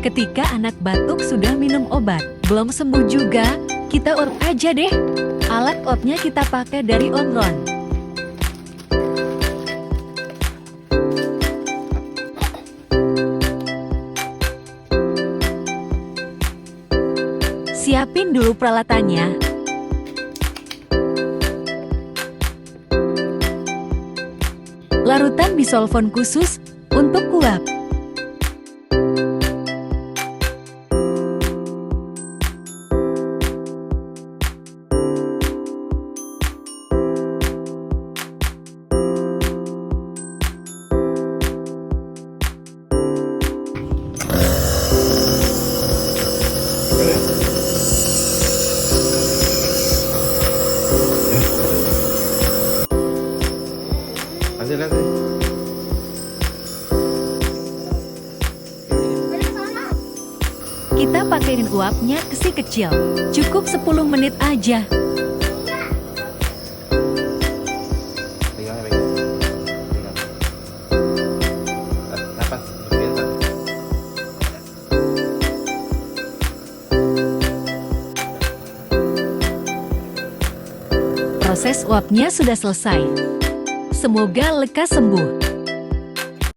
Ketika anak batuk sudah minum obat, belum sembuh juga, kita uap aja deh. Alat uapnya kita pakai dari Omron. Siapin dulu peralatannya. Larutan bisolvon khusus untuk uap. Hasilnya Kita pakein uapnya ke si kecil. Cukup 10 menit aja. pegang. Napas biasa. Proses uapnya sudah selesai. Semoga lekas sembuh.